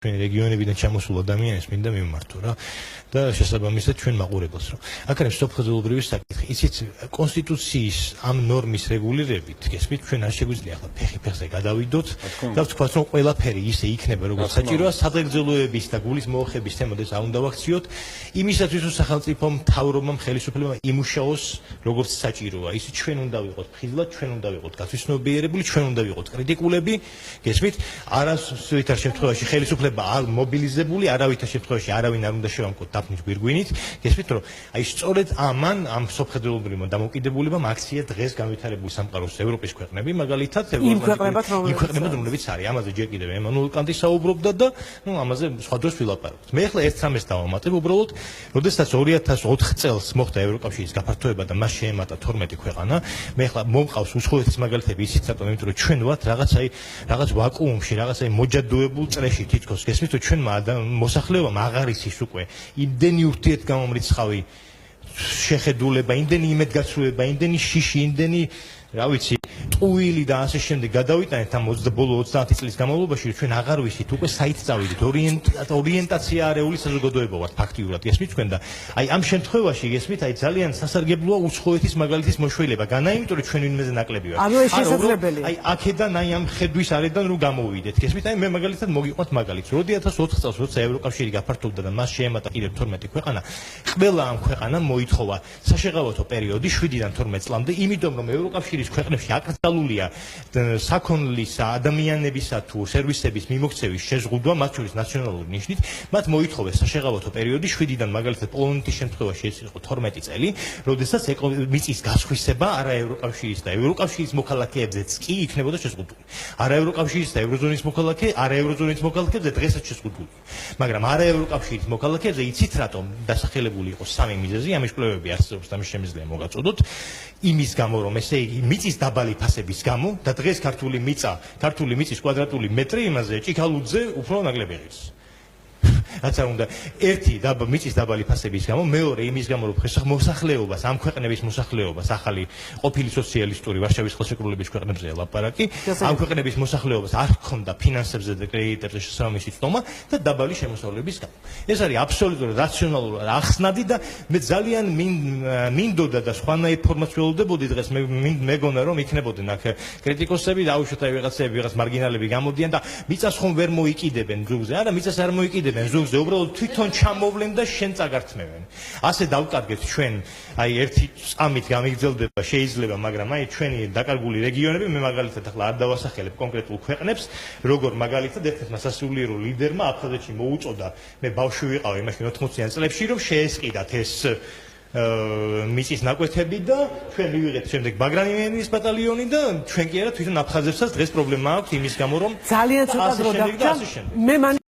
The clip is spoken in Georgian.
ჩვენ რეგიონებიდან ჩამოსულ ადამიანებს მინდა მივმართო რა და შესაბამისად ჩვენ მაყურებელს რომ აქ არის სოფხაზულობრივი საკითხი იცით კონსტიტუციის ამ ნორმის რეგულირებით გესმით ჩვენ არ შეგვიძლია ახლა ფეხზე გადავიდოთ და ვთქვათ რომ ყველაფერი ისე იქნება როგორც საჭიროა სადღეგრძელოების და გულის მოხების თემოდეს არ უნდა ვაქციოთ იმისათვის რომ სახელმწიფო მთავრობამ ხელისუფლებამ იმუშაოს როგორც საჭიროა ისე ჩვენ უნდა ვიყოთ ფხიზლად ჩვენ უნდა ვიყოთ გასვისნობიერებული ჩვენ უნდა ვიყოთ კრიტიკულები გესმით არასოითა შემთხვევაში ხელისუფლება არ მობილიზებული არავითარ შემთხვევაში არავინ არ უნდა შევამკოთ დაფნის გვირგვინით გესმით რომ აი სწორედ ამ სოფხაზულობრივ დამოკიდებულებამ აქცია დღეს განვითარებული სამყაროს ევროპის ქვეყნები მაგალითად იმ ქვეყნებად რომლებიც არის ამაზე ჯერ კიდევ ემანუელ კანტი საუბრობდა და ნუ ამაზე სხვა დროს ვილაპარაკოთ მე ახლა ერთ რამეს დავამატებ უბრალოდ როდესაც 2004 წელს მოხდა ევროკავშირის გაფართოება და მას შეემატა 12 ქვეყანა მე ახლა მომყავს უშუალოდ მაგალითები ისიც რატომ იმიტომ რომ ჩვენ ვართ რაღაც ვაკუუმში რაღაც მოჯადოებულ წრეში თითქოს გესმით რომ ჩვენმა მოსახლეობამ აღარ იცის უკვე იმდენი ურთიერთგამომრიცხავი შეხედულება იმდენი იმედგაცრუება იმდენი შიში იმდენი რა ვიცი ტყუილი და ასე შემდეგ გადავიტანეთ ამ ბოლო 30 წლის განმავლობაში ჩვენ აღარ ვიცით უკვე საით წავიდით ორიენტაცია არეული საზოგადოება ვართ ფაქტიურად გესმით თქვენ და აი ამ შემთხვევაში გესმით აი ძალიან სასარგებლოა უცხოეთის მაგალითის მოშველება განა იმიტომ რომ ჩვენ ვინმეზე ნაკლები ვართ ანუ ეს შესაძლებელია აი აქედან აი ამ ხედვის არედან რომ გამოვიდეთ გესმით აი მე მაგალითად მოგიყვანთ მაგალითს 2004 წელს როცა ევროკავშირი გაფართოვდა და მას შეემატა კიდევ 12 ქვეყანა ყველა ამ ქვეყანამ მოითხოვა საშეღავათო პერიოდი 7-დან 12 წლამდე იმიტომ რომ ევროკავშირის ქვეყნებში აკრძალულია საქონლის ადამიანებისა თუ სერვისების მიმოქცევის შეზღუდვა მათ შორის ნაციონალური ნიშნით მათ მოითხოვეს საშეღავათო პერიოდი 7-დან მაგალითად პოლონეთის შემთხვევაში ეს იყო 12 წელი როდესაც მიწის გასხვისება არა ევროკავშირის და ევროკავშირის მოქალაქეებზეც კი იქნებოდა შეზღუდული არა ევროკავშირის და ევროზონის მოქალაქეებზე დღესაც შეზღუდული მაგრამ არა ევროკავშირის მოქალაქეებზე იცით რატომ დასახელებული იყო სამი მიზეზი ამის კვლევები არსებობს და მის შემიძლია მოგაწოდოთ იმის გამო რომ ესე იგი მიწის დაბალი ფასების გამო და დღეს ქართული მიწის კვადრატული მეტრი იმაზე ჭიქალუძე უფრო ნაკლები ღირს რაც არ უნდა ერთი მიწის დაბალი ფასების გამო მეორე იმის გამო რომ მოსახლეობას ამ ქვეყნების მოსახლეობას ახალი ყოფილი სოციალისტური ვარშავის ხელშეკრულების ქვეყნებზეა ლაპარაკი ამ ქვეყნების მოსახლეობას არ ჰქონდა ფინანსებზე და კრედიტებზე შესაბამისი ცნობა და დაბალი შემოსავლების გამო ეს არის აბსოლუტურად რაციონალური ახსნადი და მე ძალიან მინდოდა და სხვანაირ ფორმას ველოდებოდი დღეს მე მეგონა რომ იქნებოდნენ აქ კრიტიკოსები დაუშვათ აი ვიღაცები ვიღაც მარგინალები გამოდიან და მიწას ხომ ვერ მოიკიდებენ ზურგზე არა მიწას არ მოიკიდებენ ზურგზე უბრალოდ თვითონ ჩამოვლენ და შენ წაგართმევენ ასე დავკარგეთ ჩვენ აი ერთი წამით გამიგრძელდება შეიძლება მაგრამ აი ჩვენი დაკარგული რეგიონები მე მაგალითად ახლა არ დავასახელებ კონკრეტულ ქვეყნებს როგორ მაგალითად ერთ-ერთმა სასულიერო ლიდერმა აფხაზეთში მოუწოდა მე ბავშვი ვიყავი იმაში 80-იან წლებში რომ შეესყიდათ ეს მიწის ნაკვეთები და ჩვენ მივიღეთ შემდეგ ბაგრამიანის ბატალიონი და ჩვენ კი არა თვითონ აფხაზებსაც დღეს პრობლემა აქვს იმის გამო რომ ძალიან ცოტა დრო დაგჭა მე